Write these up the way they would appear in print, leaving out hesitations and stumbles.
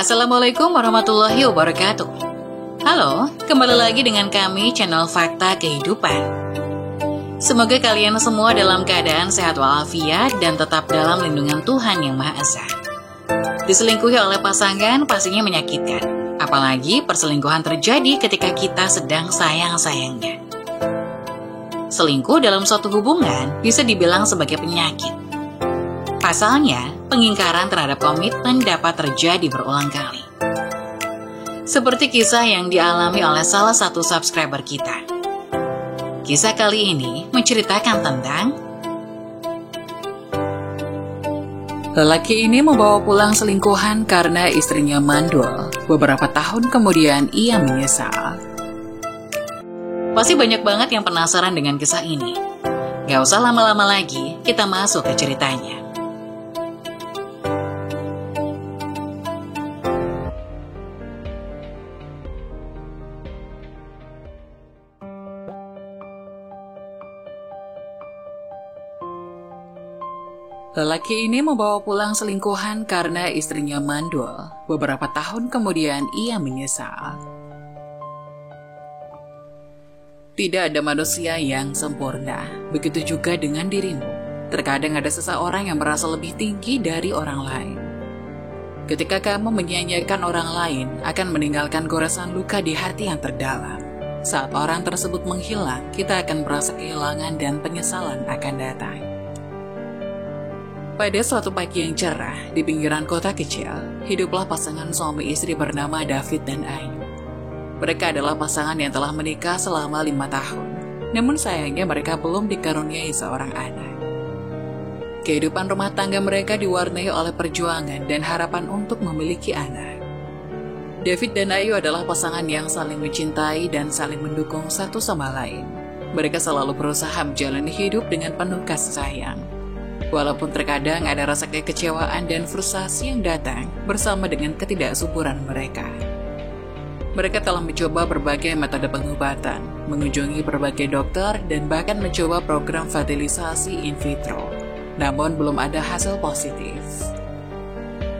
Assalamualaikum warahmatullahi wabarakatuh. Halo, kembali lagi dengan kami channel Fakta Kehidupan. Semoga kalian semua dalam keadaan sehat walafiat dan tetap dalam lindungan Tuhan Yang Maha Esa. Diselingkuhi oleh pasangan pastinya menyakitkan, apalagi perselingkuhan terjadi ketika kita sedang sayang-sayangnya. Selingkuh dalam suatu hubungan bisa dibilang sebagai penyakit. Pasalnya, pengingkaran terhadap komitmen dapat terjadi berulang kali. Seperti kisah yang dialami oleh salah satu subscriber kita. Kisah kali ini menceritakan tentang lelaki ini membawa pulang selingkuhan karena istrinya mandul. Beberapa tahun kemudian ia menyesal. Pasti banyak banget yang penasaran dengan kisah ini. Gak usah lama-lama lagi, kita masuk ke ceritanya. Lelaki ini membawa pulang selingkuhan karena istrinya mandul. Beberapa tahun kemudian ia menyesal. Tidak ada manusia yang sempurna, begitu juga dengan dirimu. Terkadang ada seseorang yang merasa lebih tinggi dari orang lain. Ketika kamu menyia-nyiakan orang lain, akan meninggalkan goresan luka di hati yang terdalam. Saat orang tersebut menghilang, kita akan merasa kehilangan dan penyesalan akan datang. Pada suatu pagi yang cerah, di pinggiran kota kecil, hiduplah pasangan suami istri bernama David dan Ayu. Mereka adalah pasangan yang telah menikah selama 5 tahun. Namun sayangnya mereka belum dikaruniai seorang anak. Kehidupan rumah tangga mereka diwarnai oleh perjuangan dan harapan untuk memiliki anak. David dan Ayu adalah pasangan yang saling mencintai dan saling mendukung satu sama lain. Mereka selalu berusaha menjalani hidup dengan penuh kasih sayang. Walaupun terkadang ada rasa kekecewaan dan frustasi yang datang bersama dengan ketidaksuburan mereka. Mereka telah mencoba berbagai metode pengobatan, mengunjungi berbagai dokter, dan bahkan mencoba program fertilisasi in vitro. Namun belum ada hasil positif.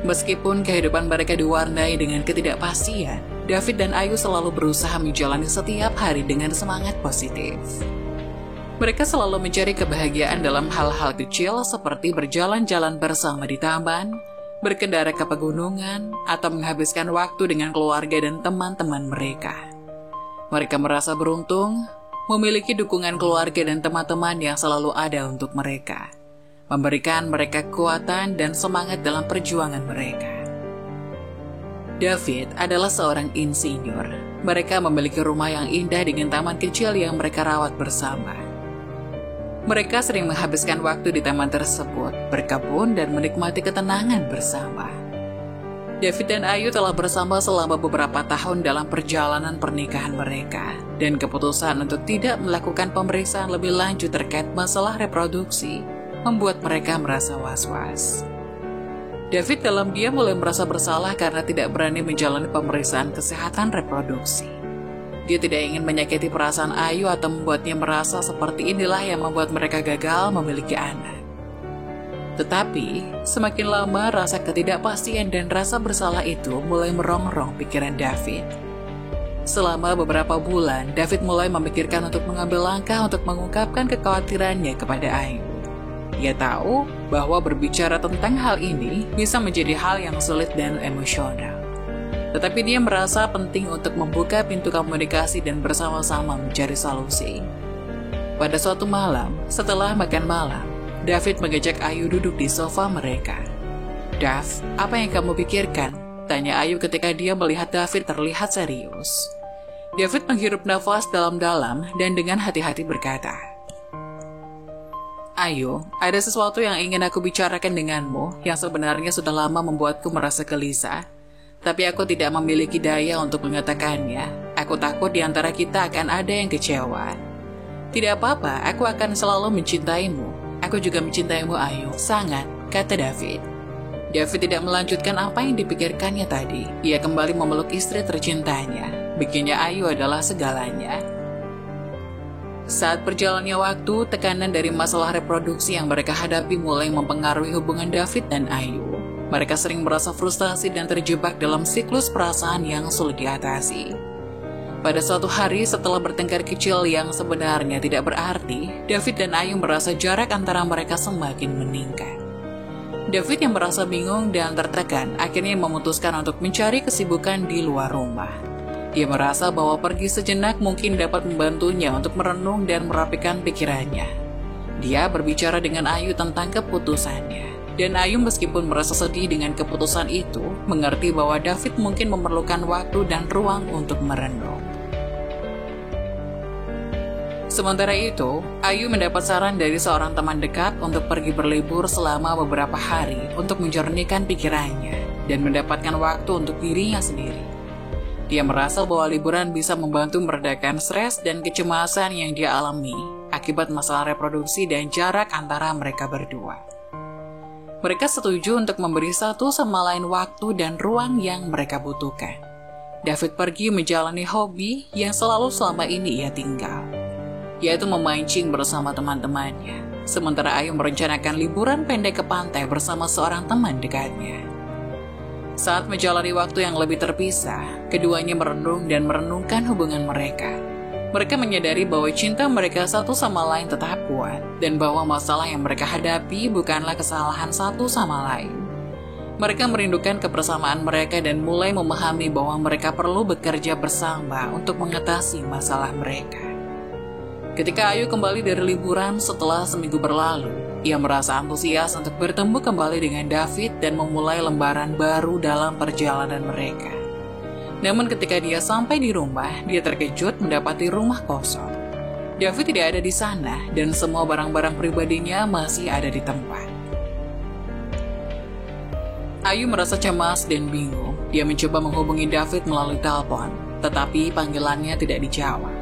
Meskipun kehidupan mereka diwarnai dengan ketidakpastian, David dan Ayu selalu berusaha menjalani setiap hari dengan semangat positif. Mereka selalu mencari kebahagiaan dalam hal-hal kecil seperti berjalan-jalan bersama di taman, berkendara ke pegunungan, atau menghabiskan waktu dengan keluarga dan teman-teman mereka. Mereka merasa beruntung, memiliki dukungan keluarga dan teman-teman yang selalu ada untuk mereka, memberikan mereka kekuatan dan semangat dalam perjuangan mereka. David adalah seorang insinyur. Mereka memiliki rumah yang indah dengan taman kecil yang mereka rawat bersama. Mereka sering menghabiskan waktu di taman tersebut, berkebun dan menikmati ketenangan bersama. David dan Ayu telah bersama selama beberapa tahun dalam perjalanan pernikahan mereka, dan keputusan untuk tidak melakukan pemeriksaan lebih lanjut terkait masalah reproduksi membuat mereka merasa was-was. David dalam diam mulai merasa bersalah karena tidak berani menjalani pemeriksaan kesehatan reproduksi. Dia tidak ingin menyakiti perasaan Ayu atau membuatnya merasa seperti inilah yang membuat mereka gagal memiliki anak. Tetapi, semakin lama rasa ketidakpastian dan rasa bersalah itu mulai merongrong pikiran David. Selama beberapa bulan, David mulai memikirkan untuk mengambil langkah untuk mengungkapkan kekhawatirannya kepada Ayu. Ia tahu bahwa berbicara tentang hal ini bisa menjadi hal yang sulit dan emosional. Tetapi dia merasa penting untuk membuka pintu komunikasi dan bersama-sama mencari solusi. Pada suatu malam, setelah makan malam, David mengajak Ayu duduk di sofa mereka. "Dav, apa yang kamu pikirkan?" tanya Ayu ketika dia melihat David terlihat serius. David menghirup nafas dalam-dalam dan dengan hati-hati berkata, "Ayu, ada sesuatu yang ingin aku bicarakan denganmu yang sebenarnya sudah lama membuatku merasa gelisah. Tapi aku tidak memiliki daya untuk mengatakannya. Aku takut di antara kita akan ada yang kecewa." "Tidak apa-apa, aku akan selalu mencintaimu. Aku juga mencintaimu, Ayu, sangat," kata David. David tidak melanjutkan apa yang dipikirkannya tadi. Ia kembali memeluk istri tercintanya. Baginya Ayu adalah segalanya. Saat berjalannya waktu, tekanan dari masalah reproduksi yang mereka hadapi mulai mempengaruhi hubungan David dan Ayu. Mereka sering merasa frustasi dan terjebak dalam siklus perasaan yang sulit diatasi. Pada suatu hari setelah bertengkar kecil yang sebenarnya tidak berarti, David dan Ayu merasa jarak antara mereka semakin meningkat. David yang merasa bingung dan tertekan akhirnya memutuskan untuk mencari kesibukan di luar rumah. Dia merasa bahwa pergi sejenak mungkin dapat membantunya untuk merenung dan merapikan pikirannya. Dia berbicara dengan Ayu tentang keputusannya. Dan Ayu meskipun merasa sedih dengan keputusan itu, mengerti bahwa David mungkin memerlukan waktu dan ruang untuk merenung. Sementara itu, Ayu mendapat saran dari seorang teman dekat untuk pergi berlibur selama beberapa hari untuk menjernihkan pikirannya dan mendapatkan waktu untuk dirinya sendiri. Dia merasa bahwa liburan bisa membantu meredakan stres dan kecemasan yang dia alami akibat masalah reproduksi dan jarak antara mereka berdua. Mereka setuju untuk memberi satu sama lain waktu dan ruang yang mereka butuhkan. David pergi menjalani hobi yang selalu selama ini ia tinggal, yaitu memancing bersama teman-temannya. Sementara Ayu merencanakan liburan pendek ke pantai bersama seorang teman dekatnya. Saat menjalani waktu yang lebih terpisah, keduanya merenung dan merenungkan hubungan mereka. Mereka menyadari bahwa cinta mereka satu sama lain tetap kuat, dan bahwa masalah yang mereka hadapi bukanlah kesalahan satu sama lain. Mereka merindukan kebersamaan mereka dan mulai memahami bahwa mereka perlu bekerja bersama untuk mengatasi masalah mereka. Ketika Ayu kembali dari liburan setelah seminggu berlalu, ia merasa antusias untuk bertemu kembali dengan David dan memulai lembaran baru dalam perjalanan mereka. Namun ketika dia sampai di rumah, dia terkejut mendapati rumah kosong. David tidak ada di sana dan semua barang-barang pribadinya masih ada di tempat. Ayu merasa cemas dan bingung. Dia mencoba menghubungi David melalui telepon, tetapi panggilannya tidak dijawab.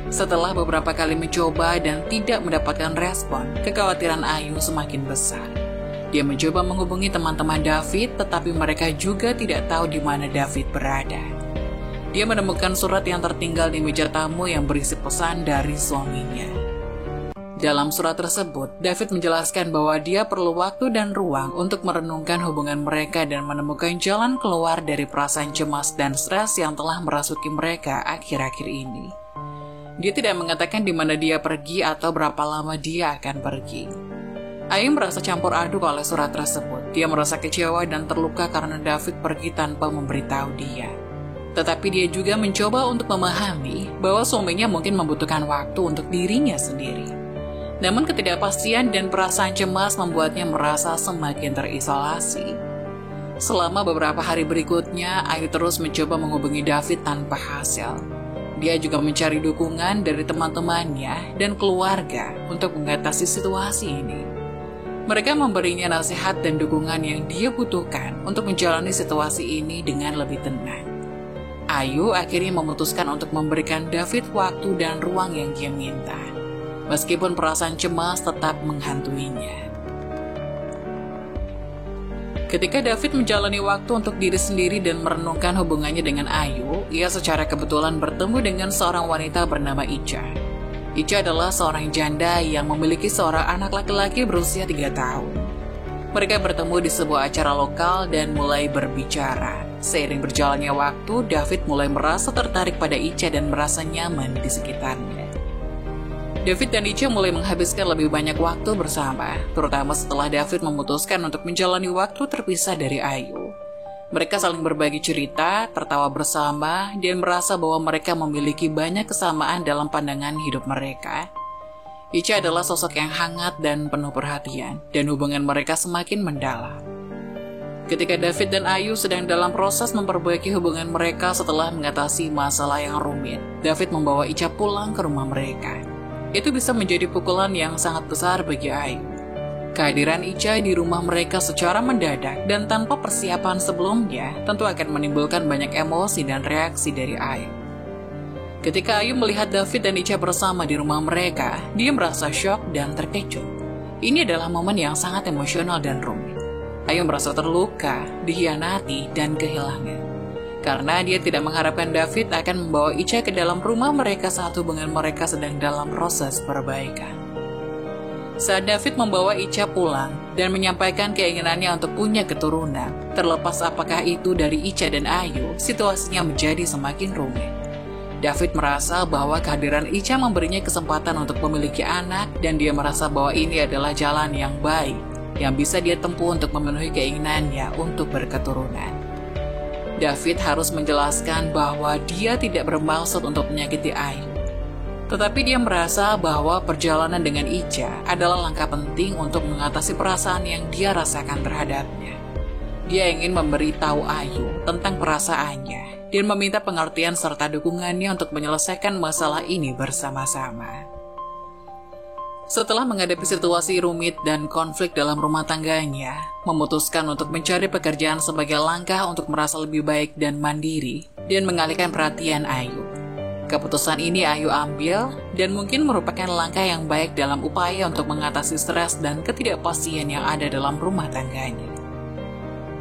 Setelah beberapa kali mencoba dan tidak mendapatkan respon, kekhawatiran Ayu semakin besar. Dia mencoba menghubungi teman-teman David, tetapi mereka juga tidak tahu di mana David berada. Dia menemukan surat yang tertinggal di meja tamu yang berisi pesan dari suaminya. Dalam surat tersebut, David menjelaskan bahwa dia perlu waktu dan ruang untuk merenungkan hubungan mereka dan menemukan jalan keluar dari perasaan cemas dan stres yang telah merasuki mereka akhir-akhir ini. Dia tidak mengatakan di mana dia pergi atau berapa lama dia akan pergi. Ayu merasa campur aduk oleh surat tersebut. Dia merasa kecewa dan terluka karena David pergi tanpa memberitahu dia. Tetapi dia juga mencoba untuk memahami bahwa suaminya mungkin membutuhkan waktu untuk dirinya sendiri. Namun ketidakpastian dan perasaan cemas membuatnya merasa semakin terisolasi. Selama beberapa hari berikutnya, Ayu terus mencoba menghubungi David tanpa hasil. Dia juga mencari dukungan dari teman-temannya dan keluarga untuk mengatasi situasi ini. Mereka memberinya nasihat dan dukungan yang dia butuhkan untuk menjalani situasi ini dengan lebih tenang. Ayu akhirnya memutuskan untuk memberikan David waktu dan ruang yang dia minta, meskipun perasaan cemas tetap menghantuinya. Ketika David menjalani waktu untuk diri sendiri dan merenungkan hubungannya dengan Ayu, ia secara kebetulan bertemu dengan seorang wanita bernama Ica. Ica adalah seorang janda yang memiliki seorang anak laki-laki berusia 3 tahun. Mereka bertemu di sebuah acara lokal dan mulai berbicara. Seiring berjalannya waktu, David mulai merasa tertarik pada Ica dan merasa nyaman di sekitarnya. David dan Ica mulai menghabiskan lebih banyak waktu bersama, terutama setelah David memutuskan untuk menjalani waktu terpisah dari Ayu. Mereka saling berbagi cerita, tertawa bersama, dan merasa bahwa mereka memiliki banyak kesamaan dalam pandangan hidup mereka. Ica adalah sosok yang hangat dan penuh perhatian, dan hubungan mereka semakin mendalam. Ketika David dan Ayu sedang dalam proses memperbaiki hubungan mereka setelah mengatasi masalah yang rumit, David membawa Ica pulang ke rumah mereka. Itu bisa menjadi pukulan yang sangat besar bagi Ayu. Kehadiran Ica di rumah mereka secara mendadak dan tanpa persiapan sebelumnya tentu akan menimbulkan banyak emosi dan reaksi dari Ayu. Ketika Ayu melihat David dan Ica bersama di rumah mereka, dia merasa syok dan terkejut. Ini adalah momen yang sangat emosional dan rumit. Ayu merasa terluka, dikhianati, dan kehilangan. Karena dia tidak mengharapkan David akan membawa Ica ke dalam rumah mereka saat hubungan mereka sedang dalam proses perbaikan. Saat David membawa Ica pulang dan menyampaikan keinginannya untuk punya keturunan, terlepas apakah itu dari Ica dan Ayu, situasinya menjadi semakin rumit. David merasa bahwa kehadiran Ica memberinya kesempatan untuk memiliki anak dan dia merasa bahwa ini adalah jalan yang baik yang bisa dia tempuh untuk memenuhi keinginannya untuk berketurunan. David harus menjelaskan bahwa dia tidak bermaksud untuk menyakiti Ayu. Tetapi dia merasa bahwa perjalanan dengan Ica adalah langkah penting untuk mengatasi perasaan yang dia rasakan terhadapnya. Dia ingin memberitahu Ayu tentang perasaannya dan meminta pengertian serta dukungannya untuk menyelesaikan masalah ini bersama-sama. Setelah menghadapi situasi rumit dan konflik dalam rumah tangganya, memutuskan untuk mencari pekerjaan sebagai langkah untuk merasa lebih baik dan mandiri dan mengalihkan perhatian Ayu. Keputusan ini Ayu ambil dan mungkin merupakan langkah yang baik dalam upaya untuk mengatasi stres dan ketidakpastian yang ada dalam rumah tangganya.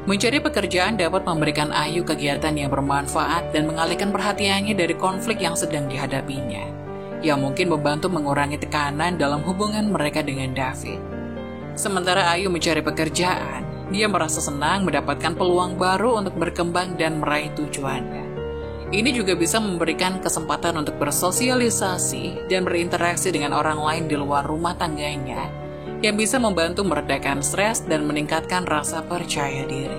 Mencari pekerjaan dapat memberikan Ayu kegiatan yang bermanfaat dan mengalihkan perhatiannya dari konflik yang sedang dihadapinya, yang mungkin membantu mengurangi tekanan dalam hubungan mereka dengan David. Sementara Ayu mencari pekerjaan, dia merasa senang mendapatkan peluang baru untuk berkembang dan meraih tujuannya. Ini juga bisa memberikan kesempatan untuk bersosialisasi dan berinteraksi dengan orang lain di luar rumah tangganya, yang bisa membantu meredakan stres dan meningkatkan rasa percaya diri.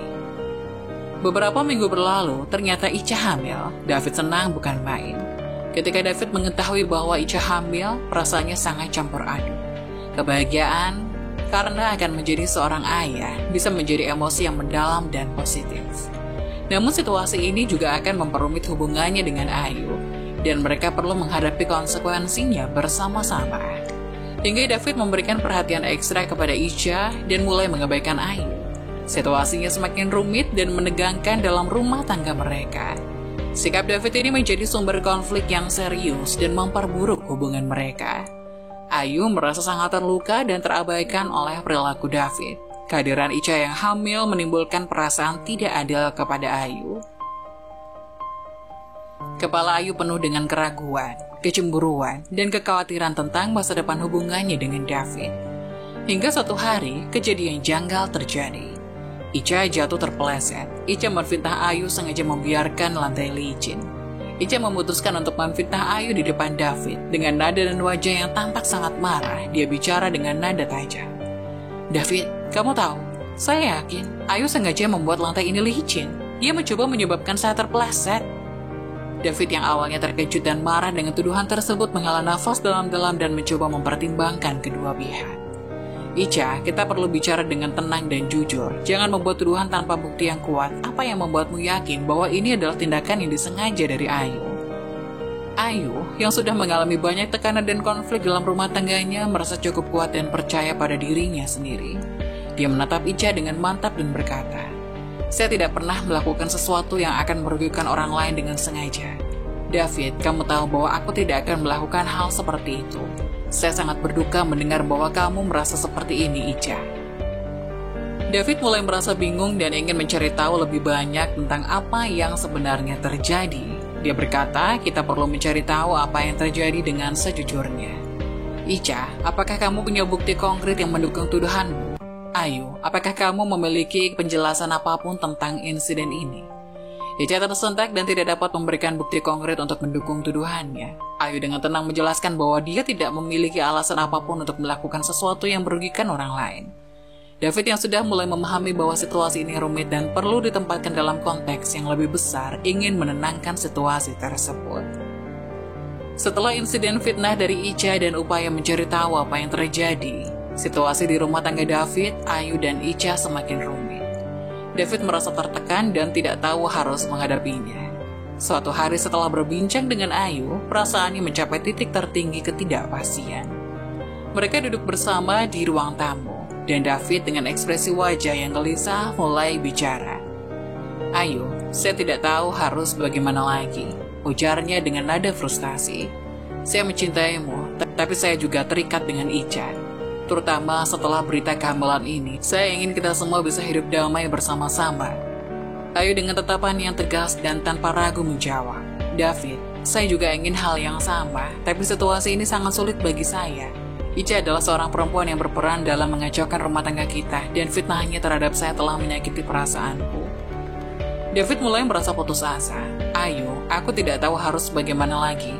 Beberapa minggu berlalu, ternyata Ica hamil. David senang bukan main. Ketika David mengetahui bahwa Ica hamil, perasaannya sangat campur aduk. Kebahagiaan karena akan menjadi seorang ayah bisa menjadi emosi yang mendalam dan positif. Namun situasi ini juga akan memperumit hubungannya dengan Ayu, dan mereka perlu menghadapi konsekuensinya bersama-sama. Hingga David memberikan perhatian ekstra kepada Ica dan mulai mengabaikan Ayu. Situasinya semakin rumit dan menegangkan dalam rumah tangga mereka. Sikap David ini menjadi sumber konflik yang serius dan memperburuk hubungan mereka. Ayu merasa sangat terluka dan terabaikan oleh perilaku David. Kehadiran Ica yang hamil menimbulkan perasaan tidak adil kepada Ayu. Kepala Ayu penuh dengan keraguan, kecemburuan, dan kekhawatiran tentang masa depan hubungannya dengan David. Hingga suatu hari, kejadian janggal terjadi. Ica jatuh terpeleset. Ica memfitnah Ayu sengaja membiarkan lantai licin. Ica memutuskan untuk memfitnah Ayu di depan David. Dengan nada dan wajah yang tampak sangat marah, dia bicara dengan nada tajam. David, kamu tahu, saya yakin Ayu sengaja membuat lantai ini licin. Dia mencoba menyebabkan saya terpeleset. David yang awalnya terkejut dan marah dengan tuduhan tersebut menghela nafas dalam-dalam dan mencoba mempertimbangkan kedua pihak. Ica, kita perlu bicara dengan tenang dan jujur. Jangan membuat tuduhan tanpa bukti yang kuat. Apa yang membuatmu yakin bahwa ini adalah tindakan yang disengaja dari Ayu? Ayu, yang sudah mengalami banyak tekanan dan konflik dalam rumah tangganya, merasa cukup kuat dan percaya pada dirinya sendiri. Dia menatap Ica dengan mantap dan berkata, saya tidak pernah melakukan sesuatu yang akan merugikan orang lain dengan sengaja. David, kamu tahu bahwa aku tidak akan melakukan hal seperti itu. Saya sangat berduka mendengar bahwa kamu merasa seperti ini, Ica. David mulai merasa bingung dan ingin mencari tahu lebih banyak tentang apa yang sebenarnya terjadi. Dia berkata, kita perlu mencari tahu apa yang terjadi dengan sejujurnya. Ica, apakah kamu punya bukti konkret yang mendukung tuduhanmu? Ayu, apakah kamu memiliki penjelasan apapun tentang insiden ini? Ica tersentak dan tidak dapat memberikan bukti konkret untuk mendukung tuduhannya. Ayu dengan tenang menjelaskan bahwa dia tidak memiliki alasan apapun untuk melakukan sesuatu yang merugikan orang lain. David yang sudah mulai memahami bahwa situasi ini rumit dan perlu ditempatkan dalam konteks yang lebih besar, ingin menenangkan situasi tersebut. Setelah insiden fitnah dari Ica dan upaya mencari tahu apa yang terjadi, situasi di rumah tangga David, Ayu, dan Ica semakin rumit. David merasa tertekan dan tidak tahu harus menghadapinya. Suatu hari setelah berbincang dengan Ayu, perasaannya mencapai titik tertinggi ketidakpastian. Mereka duduk bersama di ruang tamu. Dan David dengan ekspresi wajah yang gelisah mulai bicara. Ayu, saya tidak tahu harus bagaimana lagi, ujarnya dengan nada frustasi. Saya mencintaimu, tapi saya juga terikat dengan Ica. Terutama setelah berita kehamilan ini, saya ingin kita semua bisa hidup damai bersama-sama. Ayu dengan tatapan yang tegas dan tanpa ragu menjawab. David, saya juga ingin hal yang sama, tapi situasi ini sangat sulit bagi saya. Ica adalah seorang perempuan yang berperan dalam mengacaukan rumah tangga kita, dan fitnahnya terhadap saya telah menyakiti perasaanku. David mulai merasa putus asa. Ayu, aku tidak tahu harus bagaimana lagi.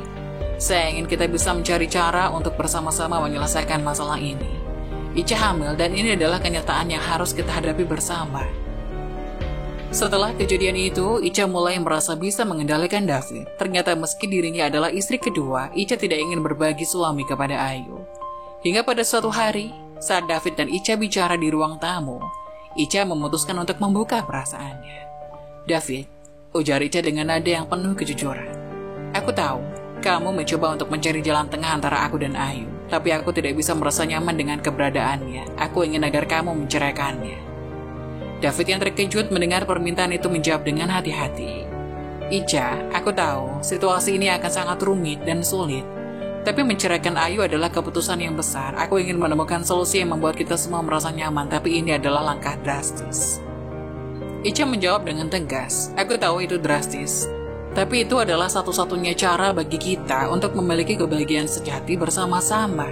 Saya ingin kita bisa mencari cara untuk bersama-sama menyelesaikan masalah ini. Ica hamil dan ini adalah kenyataan yang harus kita hadapi bersama. Setelah kejadian itu, Ica mulai merasa bisa mengendalikan David. Ternyata meski dirinya adalah istri kedua, Ica tidak ingin berbagi suami kepada Ayu. Hingga pada suatu hari, saat David dan Ica bicara di ruang tamu, Ica memutuskan untuk membuka perasaannya. David, ujar Ica dengan nada yang penuh kejujuran. Aku tahu, kamu mencoba untuk mencari jalan tengah antara aku dan Ayu, tapi aku tidak bisa merasa nyaman dengan keberadaannya. Aku ingin agar kamu menceraikannya. David yang terkejut mendengar permintaan itu menjawab dengan hati-hati. Ica, aku tahu situasi ini akan sangat rumit dan sulit, tapi menceraikan Ayu adalah keputusan yang besar. Aku ingin menemukan solusi yang membuat kita semua merasa nyaman, tapi ini adalah langkah drastis. Ica menjawab dengan tegas, aku tahu itu drastis, tapi itu adalah satu-satunya cara bagi kita untuk memiliki kebahagiaan sejati bersama-sama.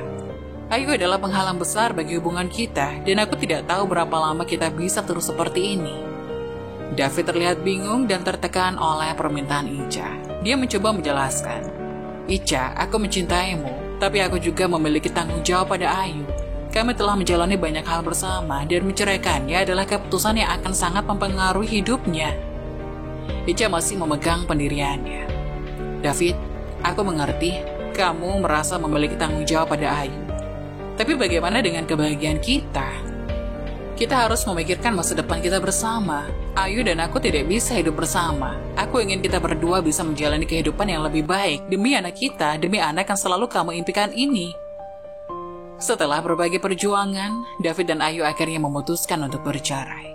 Ayu adalah penghalang besar bagi hubungan kita, dan aku tidak tahu berapa lama kita bisa terus seperti ini. David terlihat bingung dan tertekan oleh permintaan Ica. Dia mencoba menjelaskan, Ica, aku mencintaimu, tapi aku juga memiliki tanggung jawab pada Ayu. Kami telah menjalani banyak hal bersama, dan menceraikannya adalah keputusan yang akan sangat mempengaruhi hidupnya. Ica masih memegang pendiriannya. David, aku mengerti, kamu merasa memiliki tanggung jawab pada Ayu. Tapi bagaimana dengan kebahagiaan kita? Kita harus memikirkan masa depan kita bersama. Ayu dan aku tidak bisa hidup bersama. Aku ingin kita berdua bisa menjalani kehidupan yang lebih baik demi anak kita, demi anak yang selalu kamu impikan ini. Setelah berbagai perjuangan, David dan Ayu akhirnya memutuskan untuk bercerai.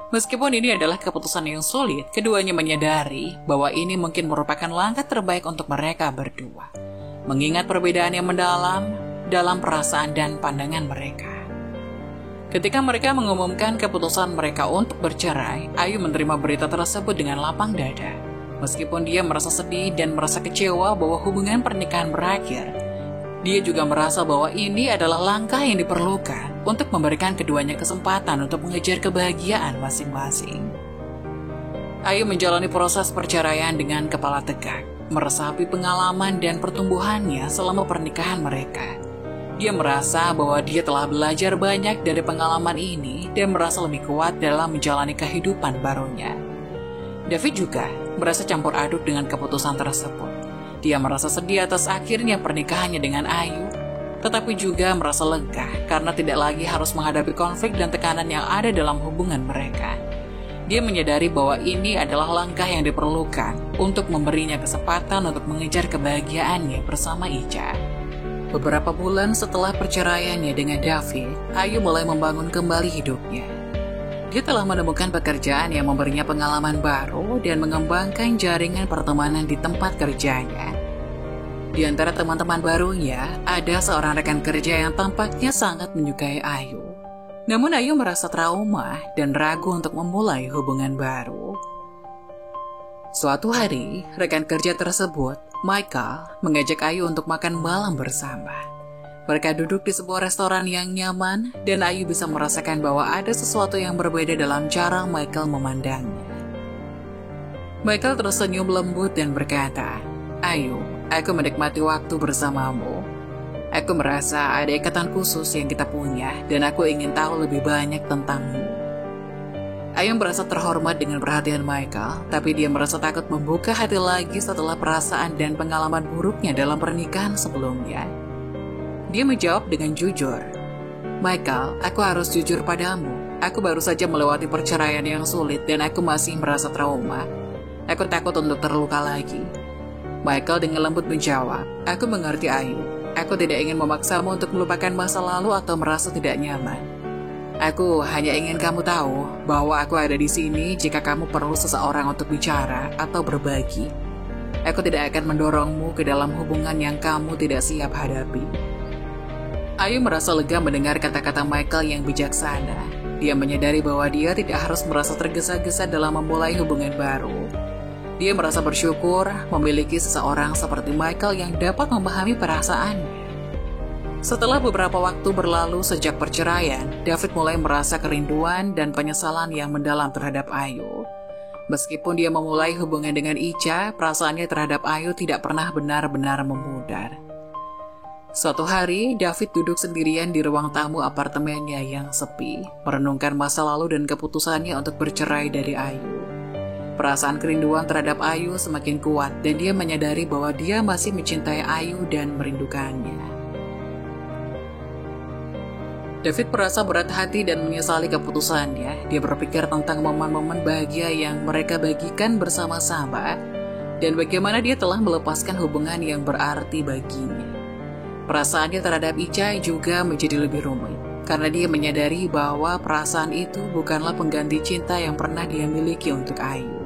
Meskipun ini adalah keputusan yang sulit, keduanya menyadari bahwa ini mungkin merupakan langkah terbaik untuk mereka berdua. Mengingat perbedaan yang mendalam dalam perasaan dan pandangan mereka. Ketika mereka mengumumkan keputusan mereka untuk bercerai, Ayu menerima berita tersebut dengan lapang dada. Meskipun dia merasa sedih dan merasa kecewa bahwa hubungan pernikahan berakhir, dia juga merasa bahwa ini adalah langkah yang diperlukan untuk memberikan keduanya kesempatan untuk mengejar kebahagiaan masing-masing. Ayu menjalani proses perceraian dengan kepala tegak, meresapi pengalaman dan pertumbuhannya selama pernikahan mereka. Dia merasa bahwa dia telah belajar banyak dari pengalaman ini dan merasa lebih kuat dalam menjalani kehidupan barunya. David juga merasa campur aduk dengan keputusan tersebut. Dia merasa sedih atas akhirnya pernikahannya dengan Ayu, tetapi juga merasa lega karena tidak lagi harus menghadapi konflik dan tekanan yang ada dalam hubungan mereka. Dia menyadari bahwa ini adalah langkah yang diperlukan untuk memberinya kesempatan untuk mengejar kebahagiaannya bersama Ica. Beberapa bulan setelah perceraiannya dengan David, Ayu mulai membangun kembali hidupnya. Dia telah menemukan pekerjaan yang memberinya pengalaman baru dan mengembangkan jaringan pertemanan di tempat kerjanya. Di antara teman-teman barunya, ada seorang rekan kerja yang tampaknya sangat menyukai Ayu. Namun Ayu merasa trauma dan ragu untuk memulai hubungan baru. Suatu hari, rekan kerja tersebut, Michael, mengajak Ayu untuk makan malam bersama. Mereka duduk di sebuah restoran yang nyaman, dan Ayu bisa merasakan bahwa ada sesuatu yang berbeda dalam cara Michael memandangnya. Michael tersenyum lembut dan berkata, Ayu, aku menikmati waktu bersamamu. Aku merasa ada ikatan khusus yang kita punya, dan aku ingin tahu lebih banyak tentangmu. Ayu merasa terhormat dengan perhatian Michael, tapi dia merasa takut membuka hati lagi setelah perasaan dan pengalaman buruknya dalam pernikahan sebelumnya. Dia menjawab dengan jujur, Michael, aku harus jujur padamu. Aku baru saja melewati perceraian yang sulit dan aku masih merasa trauma. Aku takut untuk terluka lagi. Michael dengan lembut menjawab, aku mengerti Ayu. Aku tidak ingin memaksamu untuk melupakan masa lalu atau merasa tidak nyaman. Aku hanya ingin kamu tahu bahwa aku ada di sini jika kamu perlu seseorang untuk bicara atau berbagi. Aku tidak akan mendorongmu ke dalam hubungan yang kamu tidak siap hadapi. Ayu merasa lega mendengar kata-kata Michael yang bijaksana. Dia menyadari bahwa dia tidak harus merasa tergesa-gesa dalam memulai hubungan baru. Dia merasa bersyukur memiliki seseorang seperti Michael yang dapat memahami perasaannya. Setelah beberapa waktu berlalu sejak perceraian, David mulai merasa kerinduan dan penyesalan yang mendalam terhadap Ayu. Meskipun dia memulai hubungan dengan Ica, perasaannya terhadap Ayu tidak pernah benar-benar memudar. Suatu hari, David duduk sendirian di ruang tamu apartemennya yang sepi, merenungkan masa lalu dan keputusannya untuk bercerai dari Ayu. Perasaan kerinduan terhadap Ayu semakin kuat dan dia menyadari bahwa dia masih mencintai Ayu dan merindukannya. David merasa berat hati dan menyesali keputusannya. Dia berpikir tentang momen-momen bahagia yang mereka bagikan bersama-sama dan bagaimana dia telah melepaskan hubungan yang berarti baginya. Perasaannya terhadap Ica juga menjadi lebih rumit karena dia menyadari bahwa perasaan itu bukanlah pengganti cinta yang pernah dia miliki untuk Ayu.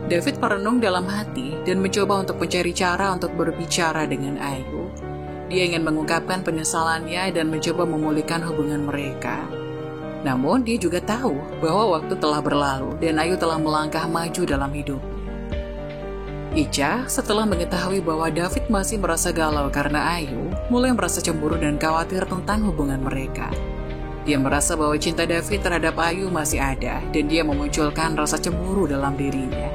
David merenung dalam hati dan mencoba untuk mencari cara untuk berbicara dengan Ayu. Dia ingin mengungkapkan penyesalannya dan mencoba memulihkan hubungan mereka. Namun dia juga tahu bahwa waktu telah berlalu dan Ayu telah melangkah maju dalam hidupnya. Ica, setelah mengetahui bahwa David masih merasa galau karena Ayu, mulai merasa cemburu dan khawatir tentang hubungan mereka. Dia merasa bahwa cinta David terhadap Ayu masih ada dan dia memunculkan rasa cemburu dalam dirinya.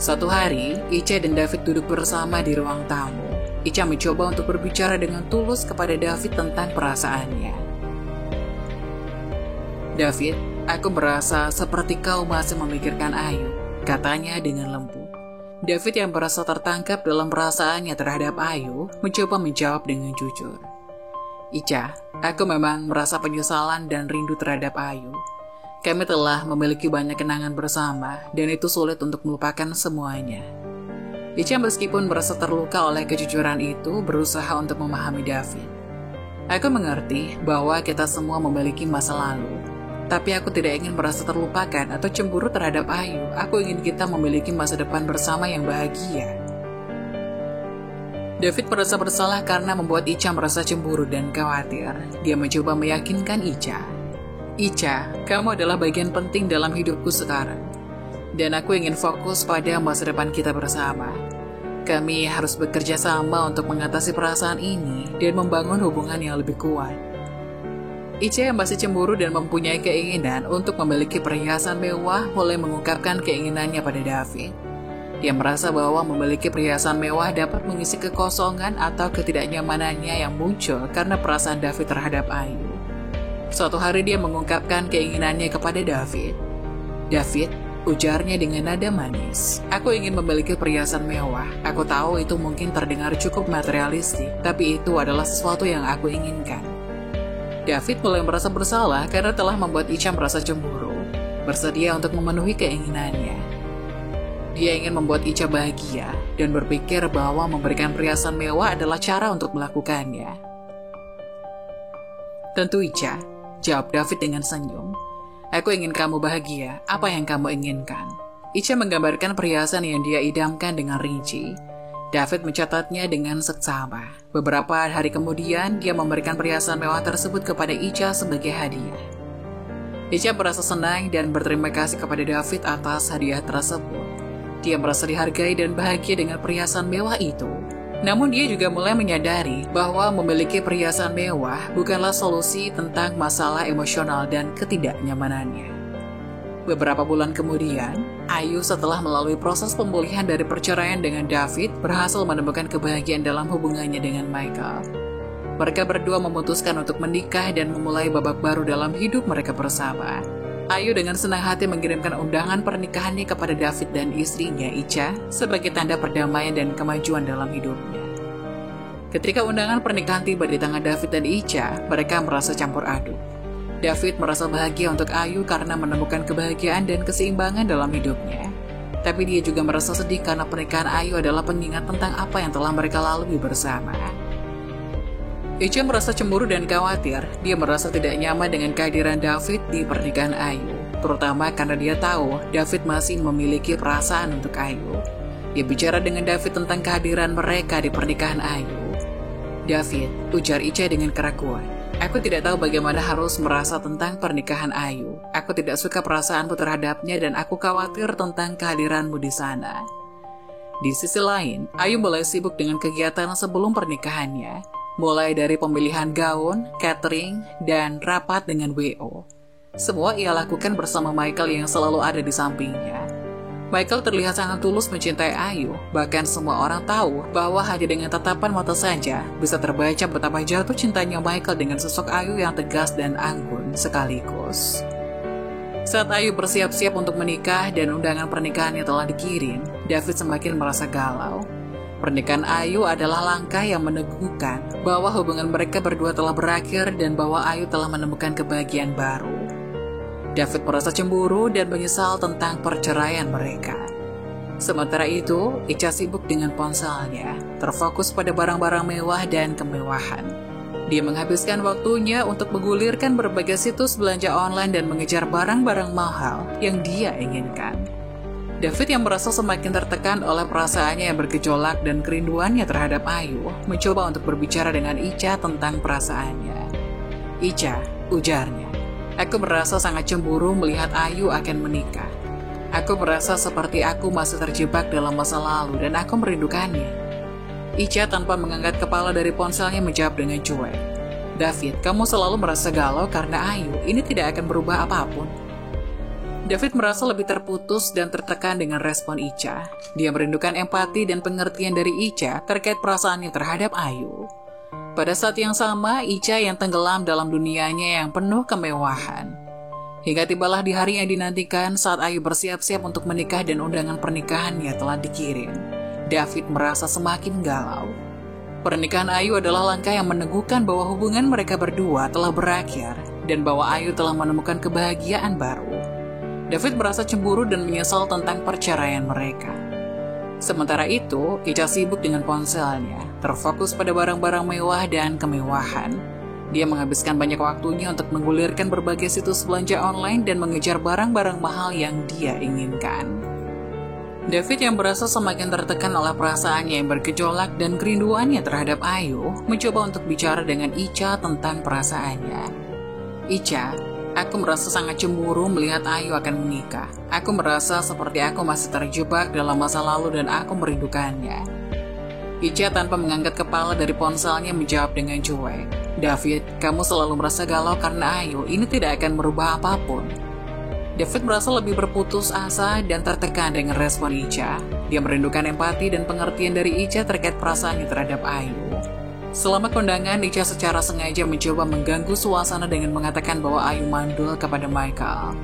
Suatu hari, Ica dan David duduk bersama di ruang tamu. Ica mencoba untuk berbicara dengan tulus kepada David tentang perasaannya. "David, aku merasa seperti kau masih memikirkan Ayu," katanya dengan lembut. David yang merasa tertangkap dalam perasaannya terhadap Ayu, mencoba menjawab dengan jujur. "Ica, aku memang merasa penyesalan dan rindu terhadap Ayu. Kami telah memiliki banyak kenangan bersama, dan itu sulit untuk melupakan semuanya." Ica meskipun merasa terluka oleh kejujuran itu, berusaha untuk memahami David. "Aku mengerti bahwa kita semua memiliki masa lalu, tapi aku tidak ingin merasa terlupakan atau cemburu terhadap Ayu. Aku ingin kita memiliki masa depan bersama yang bahagia." David merasa bersalah karena membuat Ica merasa cemburu dan khawatir. Dia mencoba meyakinkan Ica. "Ica, kamu adalah bagian penting dalam hidupku sekarang. Dan aku ingin fokus pada masa depan kita bersama. Kami harus bekerja sama untuk mengatasi perasaan ini dan membangun hubungan yang lebih kuat." Ica yang masih cemburu dan mempunyai keinginan untuk memiliki perhiasan mewah mulai mengungkapkan keinginannya pada David. Dia merasa bahwa memiliki perhiasan mewah dapat mengisi kekosongan atau ketidaknyamanannya yang muncul karena perasaan David terhadap Ayu. Suatu hari dia mengungkapkan keinginannya kepada David. "David," ujarnya dengan nada manis, "aku ingin memiliki perhiasan mewah. Aku tahu itu mungkin terdengar cukup materialistik, tapi itu adalah sesuatu yang aku inginkan." David mulai merasa bersalah karena telah membuat Ica merasa cemburu, bersedia untuk memenuhi keinginannya. Dia ingin membuat Ica bahagia dan berpikir bahwa memberikan perhiasan mewah adalah cara untuk melakukannya. "Tentu Ica," jawab David dengan senyum. "Aku ingin kamu bahagia. Apa yang kamu inginkan?" Ica menggambarkan perhiasan yang dia idamkan dengan rinci. David mencatatnya dengan seksama. Beberapa hari kemudian, dia memberikan perhiasan mewah tersebut kepada Ica sebagai hadiah. Ica merasa senang dan berterima kasih kepada David atas hadiah tersebut. Dia merasa dihargai dan bahagia dengan perhiasan mewah itu. Namun dia juga mulai menyadari bahwa memiliki perhiasan mewah bukanlah solusi tentang masalah emosional dan ketidaknyamanannya. Beberapa bulan kemudian, Ayu setelah melalui proses pemulihan dari perceraian dengan David berhasil menemukan kebahagiaan dalam hubungannya dengan Michael. Mereka berdua memutuskan untuk menikah dan memulai babak baru dalam hidup mereka bersama. Ayu dengan senang hati mengirimkan undangan pernikahannya kepada David dan istrinya Ica sebagai tanda perdamaian dan kemajuan dalam hidupnya. Ketika undangan pernikahan tiba di tangan David dan Ica, mereka merasa campur aduk. David merasa bahagia untuk Ayu karena menemukan kebahagiaan dan keseimbangan dalam hidupnya. Tapi dia juga merasa sedih karena pernikahan Ayu adalah pengingat tentang apa yang telah mereka lalui bersama. Ica merasa cemburu dan khawatir. Dia merasa tidak nyaman dengan kehadiran David di pernikahan Ayu, terutama karena dia tahu David masih memiliki perasaan untuk Ayu. Dia bicara dengan David tentang kehadiran mereka di pernikahan Ayu. "David," ujar Ica dengan keraguan, "aku tidak tahu bagaimana harus merasa tentang pernikahan Ayu. Aku tidak suka perasaanmu terhadapnya dan aku khawatir tentang kehadiranmu di sana." Di sisi lain, Ayu mulai sibuk dengan kegiatan sebelum pernikahannya. mulai dari pemilihan gaun, catering, dan rapat dengan WO. Semua ia lakukan bersama Michael yang selalu ada di sampingnya. Michael terlihat sangat tulus mencintai Ayu, bahkan semua orang tahu bahwa hanya dengan tatapan mata saja bisa terbaca betapa jatuh cintanya Michael dengan sosok Ayu yang tegas dan anggun sekaligus. Saat Ayu bersiap-siap untuk menikah dan undangan pernikahannya telah dikirim, David semakin merasa galau. Pernikahan Ayu adalah langkah yang meneguhkan bahwa hubungan mereka berdua telah berakhir dan bahwa Ayu telah menemukan kebahagiaan baru. David merasa cemburu dan menyesal tentang perceraian mereka. Sementara itu, Ica sibuk dengan ponselnya, terfokus pada barang-barang mewah dan kemewahan. Dia menghabiskan waktunya untuk menggulirkan berbagai situs belanja online dan mengejar barang-barang mahal yang dia inginkan. David yang merasa semakin tertekan oleh perasaannya yang bergejolak dan kerinduannya terhadap Ayu, mencoba untuk berbicara dengan Ica tentang perasaannya. "Ica," ujarnya, "aku merasa sangat cemburu melihat Ayu akan menikah. Aku merasa seperti aku masih terjebak dalam masa lalu dan aku merindukannya." Ica tanpa mengangkat kepala dari ponselnya menjawab dengan cuek, "David, kamu selalu merasa galau karena Ayu. Ini tidak akan berubah apapun." David merasa lebih terputus dan tertekan dengan respon Ica. Dia merindukan empati dan pengertian dari Ica terkait perasaannya terhadap Ayu. Pada saat yang sama, Ica yang tenggelam dalam dunianya yang penuh kemewahan. Hingga tibalah di hari yang dinantikan saat Ayu bersiap-siap untuk menikah dan undangan pernikahannya telah dikirim. David merasa semakin galau. Pernikahan Ayu adalah langkah yang meneguhkan bahwa hubungan mereka berdua telah berakhir dan bahwa Ayu telah menemukan kebahagiaan baru. David merasa cemburu dan menyesal tentang perceraian mereka. Sementara itu, Ica sibuk dengan ponselnya, terfokus pada barang-barang mewah dan kemewahan. Dia menghabiskan banyak waktunya untuk menggulirkan berbagai situs belanja online dan mengejar barang-barang mahal yang dia inginkan. David yang merasa semakin tertekan oleh perasaannya yang bergejolak dan kerinduannya terhadap Ayu, mencoba untuk bicara dengan Ica tentang perasaannya. "Ica, aku merasa sangat cemburu melihat Ayu akan menikah. Aku merasa seperti aku masih terjebak dalam masa lalu dan aku merindukannya." Ica tanpa mengangkat kepala dari ponselnya menjawab dengan cuek, "David, kamu selalu merasa galau karena Ayu. Ini tidak akan merubah apapun." David merasa lebih berputus asa dan tertekan dengan respon Ica. Dia merindukan empati dan pengertian dari Ica terkait perasaannya terhadap Ayu. Selama kondangan, Ica secara sengaja mencoba mengganggu suasana dengan mengatakan bahwa Ayu mandul kepada Michael.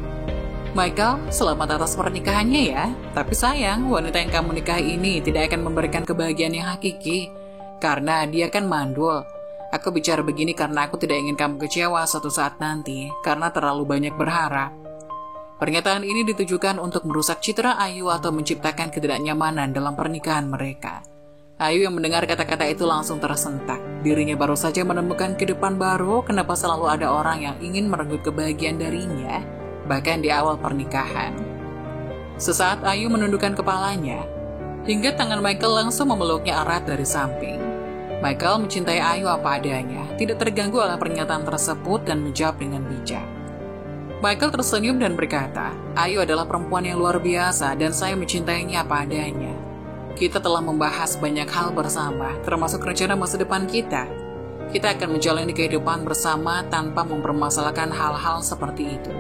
"Michael, selamat atas pernikahannya ya. Tapi sayang, wanita yang kamu nikahi ini tidak akan memberikan kebahagiaan yang hakiki. Karena dia kan mandul. Aku bicara begini karena aku tidak ingin kamu kecewa suatu saat nanti, karena terlalu banyak berharap." Pernyataan ini ditujukan untuk merusak citra Ayu atau menciptakan ketidaknyamanan dalam pernikahan mereka. Ayu yang mendengar kata-kata itu langsung tersentak. Dirinya baru saja menemukan kehidupan baru, kenapa selalu ada orang yang ingin merenggut kebahagiaan darinya, bahkan di awal pernikahan. Sesaat Ayu menundukkan kepalanya, hingga tangan Michael langsung memeluknya erat dari samping. Michael mencintai Ayu apa adanya, tidak terganggu oleh pernyataan tersebut dan menjawab dengan bijak. Michael tersenyum dan berkata, "Ayu adalah perempuan yang luar biasa dan saya mencintainya apa adanya. Kita telah membahas banyak hal bersama, termasuk rencana masa depan kita. Kita akan menjalani kehidupan bersama tanpa mempermasalahkan hal-hal seperti itu."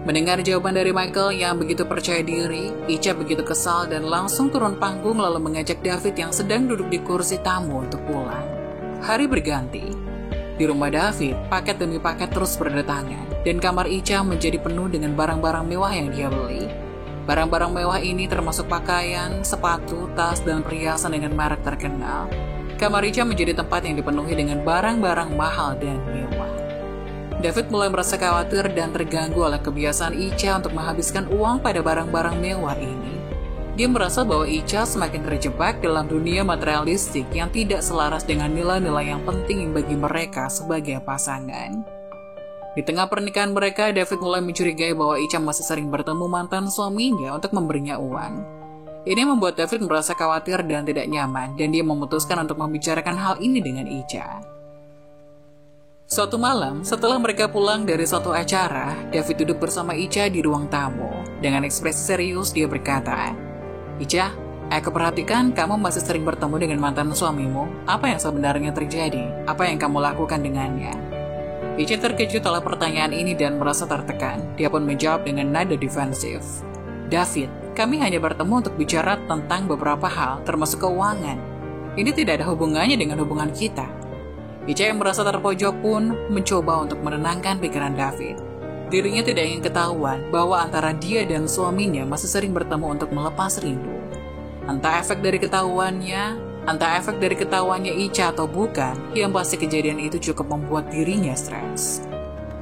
Mendengar jawaban dari Michael yang begitu percaya diri, Ica begitu kesal dan langsung turun panggung lalu mengajak David yang sedang duduk di kursi tamu untuk pulang. Hari berganti. Di rumah David, paket demi paket terus berdatangan, dan kamar Ica menjadi penuh dengan barang-barang mewah yang dia beli. Barang-barang mewah ini termasuk pakaian, sepatu, tas, dan perhiasan dengan merek terkenal. Kamar Ica menjadi tempat yang dipenuhi dengan barang-barang mahal dan mewah. David mulai merasa khawatir dan terganggu oleh kebiasaan Ica untuk menghabiskan uang pada barang-barang mewah ini. Dia merasa bahwa Ica semakin terjebak dalam dunia materialistik yang tidak selaras dengan nilai-nilai yang penting bagi mereka sebagai pasangan. Di tengah pernikahan mereka, David mulai mencurigai bahwa Ica masih sering bertemu mantan suaminya untuk memberinya uang. Ini membuat David merasa khawatir dan tidak nyaman, dan dia memutuskan untuk membicarakan hal ini dengan Ica. Suatu malam, setelah mereka pulang dari suatu acara, David duduk bersama Ica di ruang tamu. Dengan ekspresi serius, dia berkata, "Ica, Aku perhatikan kamu masih sering bertemu dengan mantan suamimu. Apa yang sebenarnya terjadi? Apa yang kamu lakukan dengannya? Ica terkejut oleh pertanyaan ini dan merasa tertekan. Dia pun menjawab dengan nada defensif. David, kami hanya bertemu untuk bicara tentang beberapa hal, termasuk keuangan. Ini tidak ada hubungannya dengan hubungan kita. Ica yang merasa terpojok pun mencoba untuk menenangkan pikiran David. Dirinya tidak ingin ketahuan bahwa antara dia dan suaminya masih sering bertemu untuk melepas rindu. Entah efek dari ketahuannya Ica atau bukan, yang pasti kejadian itu cukup membuat dirinya stres.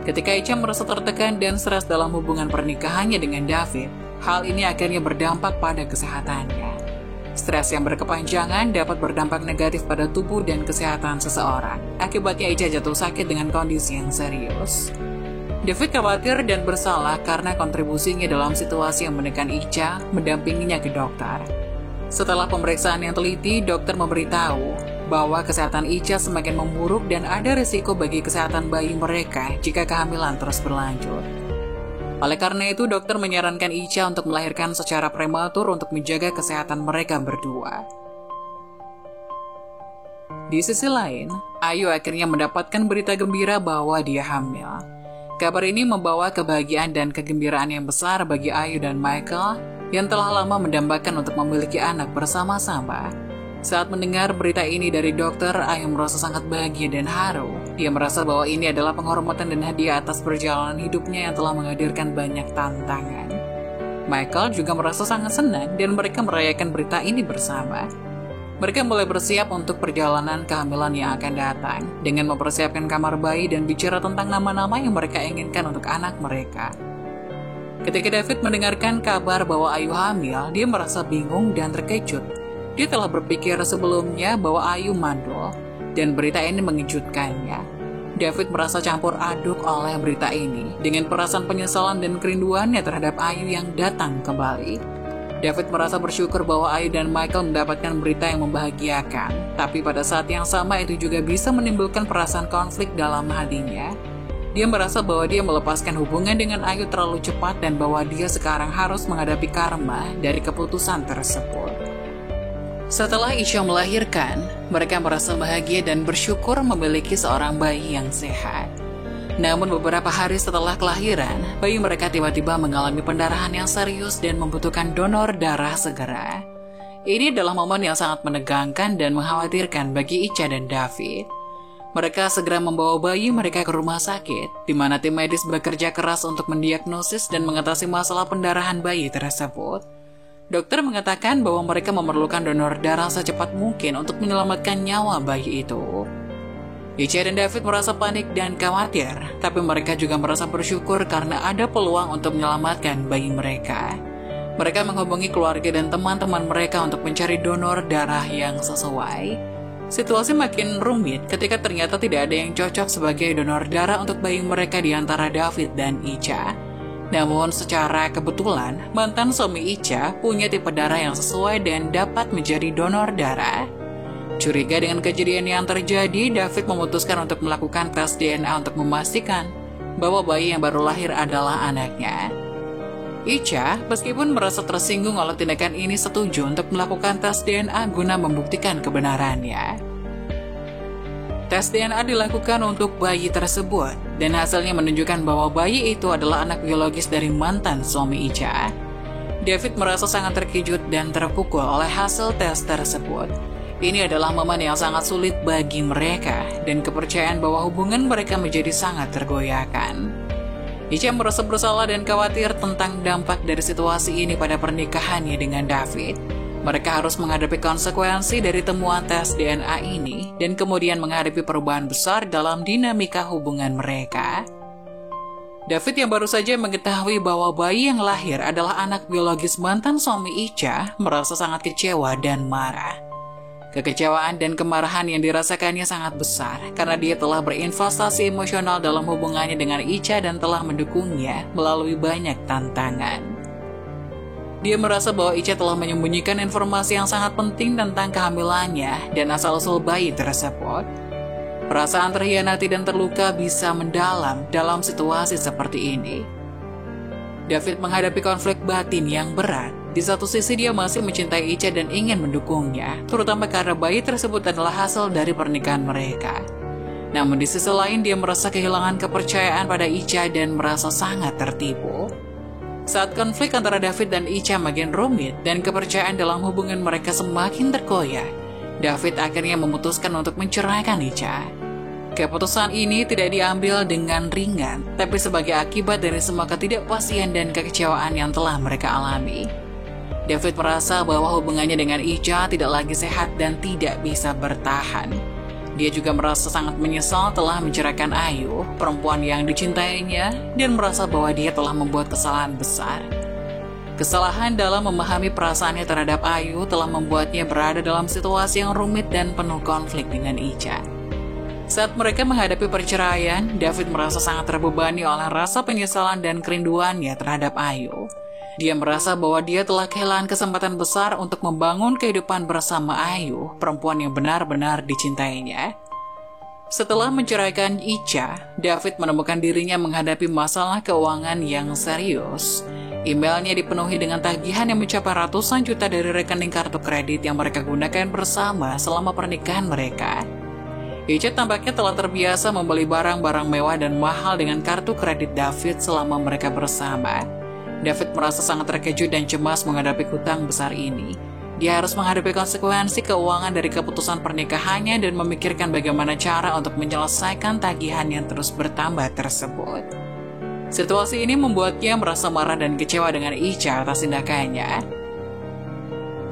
Ketika Ica merasa tertekan dan stres dalam hubungan pernikahannya dengan David, hal ini akhirnya berdampak pada kesehatannya. Stres yang berkepanjangan dapat berdampak negatif pada tubuh dan kesehatan seseorang. Akibatnya Ica jatuh sakit dengan kondisi yang serius. David khawatir dan bersalah karena kontribusinya dalam situasi yang menekan Ica mendampinginya ke dokter. Setelah pemeriksaan yang teliti, dokter memberitahu bahwa kesehatan Ica semakin memburuk dan ada risiko bagi kesehatan bayi mereka jika kehamilan terus berlanjut. Oleh karena itu, dokter menyarankan Ica untuk melahirkan secara prematur untuk menjaga kesehatan mereka berdua. Di sisi lain, Ayu akhirnya mendapatkan berita gembira bahwa dia hamil. Kabar ini membawa kebahagiaan dan kegembiraan yang besar bagi Ayu dan Michael yang telah lama mendambakan untuk memiliki anak bersama-sama. Saat mendengar berita ini dari dokter, Ayu merasa sangat bahagia dan haru. Dia merasa bahwa ini adalah penghormatan dan hadiah atas perjalanan hidupnya yang telah menghadirkan banyak tantangan. Michael juga merasa sangat senang dan mereka merayakan berita ini bersama. Mereka mulai bersiap untuk perjalanan kehamilan yang akan datang dengan mempersiapkan kamar bayi dan bicara tentang nama-nama yang mereka inginkan untuk anak mereka. Ketika David mendengarkan kabar bahwa Ayu hamil, dia merasa bingung dan terkejut. Dia telah berpikir sebelumnya bahwa Ayu mandul, dan berita ini mengejutkannya. David merasa campur aduk oleh berita ini, dengan perasaan penyesalan dan kerinduannya terhadap Ayu yang datang kembali. David merasa bersyukur bahwa Ayu dan Michael mendapatkan berita yang membahagiakan, tapi pada saat yang sama itu juga bisa menimbulkan perasaan konflik dalam hatinya. Dia merasa bahwa dia melepaskan hubungan dengan Ayu terlalu cepat dan bahwa dia sekarang harus menghadapi karma dari keputusan tersebut. Setelah Ica melahirkan, mereka merasa bahagia dan bersyukur memiliki seorang bayi yang sehat. Namun beberapa hari setelah kelahiran, bayi mereka tiba-tiba mengalami pendarahan yang serius dan membutuhkan donor darah segera. Ini adalah momen yang sangat menegangkan dan mengkhawatirkan bagi Ica dan David. Mereka segera membawa bayi mereka ke rumah sakit, di mana tim medis bekerja keras untuk mendiagnosis dan mengatasi masalah pendarahan bayi tersebut. Dokter mengatakan bahwa mereka memerlukan donor darah secepat mungkin untuk menyelamatkan nyawa bayi itu. Ica dan David merasa panik dan khawatir, tapi mereka juga merasa bersyukur karena ada peluang untuk menyelamatkan bayi mereka. Mereka menghubungi keluarga dan teman-teman mereka untuk mencari donor darah yang sesuai. Situasi makin rumit ketika ternyata tidak ada yang cocok sebagai donor darah untuk bayi mereka di antara David dan Ica. Namun secara kebetulan, mantan suami Ica punya tipe darah yang sesuai dan dapat menjadi donor darah. Curiga dengan kejadian yang terjadi, David memutuskan untuk melakukan tes DNA untuk memastikan bahwa bayi yang baru lahir adalah anaknya. Ica, meskipun merasa tersinggung oleh tindakan ini, setuju untuk melakukan tes DNA guna membuktikan kebenarannya. Tes DNA dilakukan untuk bayi tersebut, dan hasilnya menunjukkan bahwa bayi itu adalah anak biologis dari mantan suami Ica. David merasa sangat terkejut dan terpukul oleh hasil tes tersebut. Ini adalah momen yang sangat sulit bagi mereka, dan kepercayaan bahwa hubungan mereka menjadi sangat tergoyahkan. Ica merasa bersalah dan khawatir tentang dampak dari situasi ini pada pernikahannya dengan David. Mereka harus menghadapi konsekuensi dari temuan tes DNA ini dan kemudian menghadapi perubahan besar dalam dinamika hubungan mereka. David yang baru saja mengetahui bahwa bayi yang lahir adalah anak biologis mantan suami Ica merasa sangat kecewa dan marah. Kekecewaan dan kemarahan yang dirasakannya sangat besar karena dia telah berinvestasi emosional dalam hubungannya dengan Ica dan telah mendukungnya melalui banyak tantangan. Dia merasa bahwa Ica telah menyembunyikan informasi yang sangat penting tentang kehamilannya dan asal-usul bayi tersebut. Perasaan terhianati dan terluka bisa mendalam dalam situasi seperti ini. David menghadapi konflik batin yang berat Di satu sisi dia masih mencintai Ica dan ingin mendukungnya, terutama karena bayi tersebut adalah hasil dari pernikahan mereka. Namun di sisi lain dia merasa kehilangan kepercayaan pada Ica dan merasa sangat tertipu. Saat konflik antara David dan Ica makin rumit dan kepercayaan dalam hubungan mereka semakin terkoyak, David akhirnya memutuskan untuk menceraikan Ica. Keputusan ini tidak diambil dengan ringan, tapi sebagai akibat dari semua ketidakpastian dan kekecewaan yang telah mereka alami. David merasa bahwa hubungannya dengan Ica tidak lagi sehat dan tidak bisa bertahan. Dia juga merasa sangat menyesal telah menceraikan Ayu, perempuan yang dicintainya, dan merasa bahwa dia telah membuat kesalahan besar. Kesalahan dalam memahami perasaannya terhadap Ayu telah membuatnya berada dalam situasi yang rumit dan penuh konflik dengan Ica. Saat mereka menghadapi perceraian, David merasa sangat terbebani oleh rasa penyesalan dan kerinduannya terhadap Ayu. Dia merasa bahwa dia telah kehilangan kesempatan besar untuk membangun kehidupan bersama Ayu, perempuan yang benar-benar dicintainya. Setelah menceraikan Ica, David menemukan dirinya menghadapi masalah keuangan yang serius. Emailnya dipenuhi dengan tagihan yang mencapai ratusan juta dari rekening kartu kredit yang mereka gunakan bersama selama pernikahan mereka. Ica tampaknya telah terbiasa membeli barang-barang mewah dan mahal dengan kartu kredit David selama mereka bersama. David merasa sangat terkejut dan cemas menghadapi hutang besar ini. Dia harus menghadapi konsekuensi keuangan dari keputusan pernikahannya dan memikirkan bagaimana cara untuk menyelesaikan tagihan yang terus bertambah tersebut. Situasi ini membuatnya merasa marah dan kecewa dengan Ica atas tindakannya.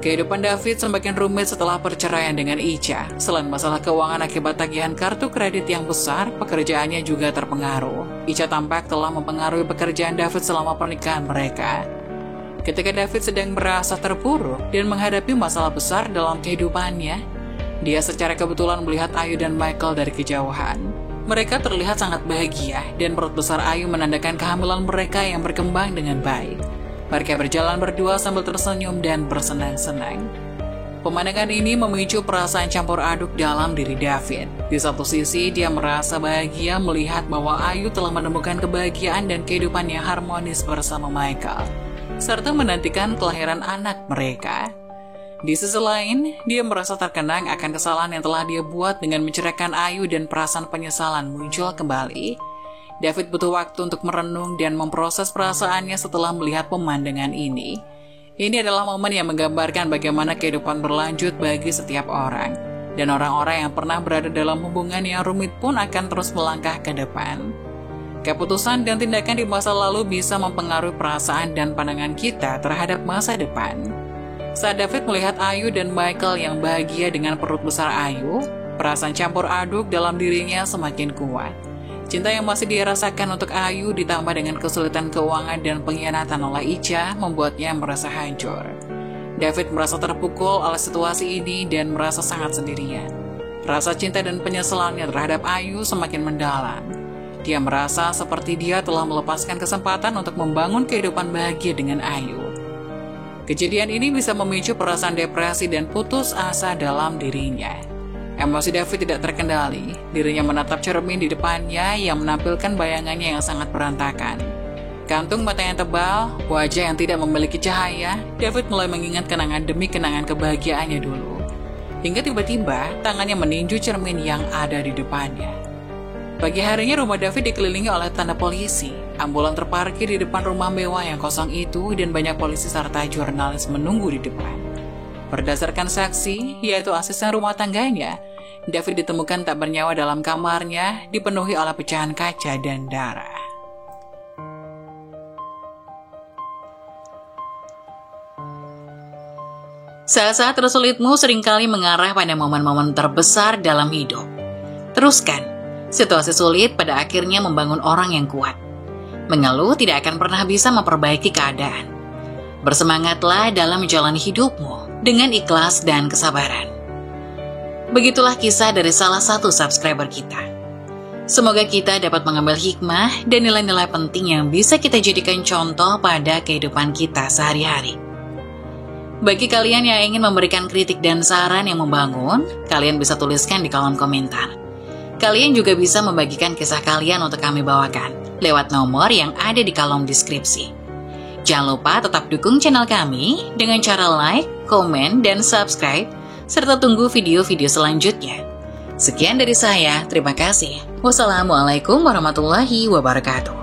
Kehidupan David semakin rumit setelah perceraian dengan Ica. Selain masalah keuangan akibat tagihan kartu kredit yang besar, pekerjaannya juga terpengaruh. Ica tampak telah mempengaruhi pekerjaan David selama pernikahan mereka. Ketika David sedang merasa terpuruk dan menghadapi masalah besar dalam kehidupannya, dia secara kebetulan melihat Ayu dan Michael dari kejauhan. Mereka terlihat sangat bahagia dan perut besar Ayu menandakan kehamilan mereka yang berkembang dengan baik. Mereka berjalan berdua sambil tersenyum dan bersenang-senang. Pemandangan ini memicu perasaan campur aduk dalam diri David. Di satu sisi, dia merasa bahagia melihat bahwa Ayu telah menemukan kebahagiaan dan kehidupan yang harmonis bersama Michael, serta menantikan kelahiran anak mereka. Di sisi lain, dia merasa terkenang akan kesalahan yang telah dia buat dengan menceraikan Ayu dan perasaan penyesalan muncul kembali. David butuh waktu untuk merenung dan memproses perasaannya setelah melihat pemandangan ini. Ini adalah momen yang menggambarkan bagaimana kehidupan berlanjut bagi setiap orang. Dan orang-orang yang pernah berada dalam hubungan yang rumit pun akan terus melangkah ke depan. Keputusan dan tindakan di masa lalu bisa mempengaruhi perasaan dan pandangan kita terhadap masa depan. Saat David melihat Ayu dan Michael yang bahagia dengan perut besar Ayu, perasaan campur aduk dalam dirinya semakin kuat. Cinta yang masih dia rasakan untuk Ayu ditambah dengan kesulitan keuangan dan pengkhianatan oleh Ica membuatnya merasa hancur. David merasa terpukul oleh situasi ini dan merasa sangat sendirian. Rasa cinta dan penyesalannya terhadap Ayu semakin mendalam. Dia merasa seperti dia telah melepaskan kesempatan untuk membangun kehidupan bahagia dengan Ayu. Kejadian ini bisa memicu perasaan depresi dan putus asa dalam dirinya. Emosi David tidak terkendali. Dirinya menatap cermin di depannya yang menampilkan bayangannya yang sangat berantakan. Kantung mata yang tebal, wajah yang tidak memiliki cahaya, David mulai mengingat kenangan demi kenangan kebahagiaannya dulu. Hingga tiba-tiba, tangannya meninju cermin yang ada di depannya. Pagi harinya rumah David dikelilingi oleh tanda polisi. Ambulan terparkir di depan rumah mewah yang kosong itu dan banyak polisi serta jurnalis menunggu di depan. Berdasarkan saksi, yaitu asisten rumah tangganya, David ditemukan tak bernyawa dalam kamarnya, dipenuhi oleh pecahan kaca dan darah. Saat-saat tersulitmu seringkali mengarah pada momen-momen terbesar dalam hidup. Teruskan, situasi sulit pada akhirnya membangun orang yang kuat. Mengeluh tidak akan pernah bisa memperbaiki keadaan. Bersemangatlah dalam menjalani hidupmu dengan ikhlas dan kesabaran. Begitulah kisah dari salah satu subscriber kita. Semoga kita dapat mengambil hikmah dan nilai-nilai penting yang bisa kita jadikan contoh pada kehidupan kita sehari-hari. Bagi kalian yang ingin memberikan kritik dan saran yang membangun, kalian bisa tuliskan di kolom komentar. Kalian juga bisa membagikan kisah kalian untuk kami bawakan lewat nomor yang ada di kolom deskripsi. Jangan lupa tetap dukung channel kami dengan cara like, komen, dan subscribe, serta tunggu video-video selanjutnya. Sekian dari saya, terima kasih. Wassalamualaikum warahmatullahi wabarakatuh.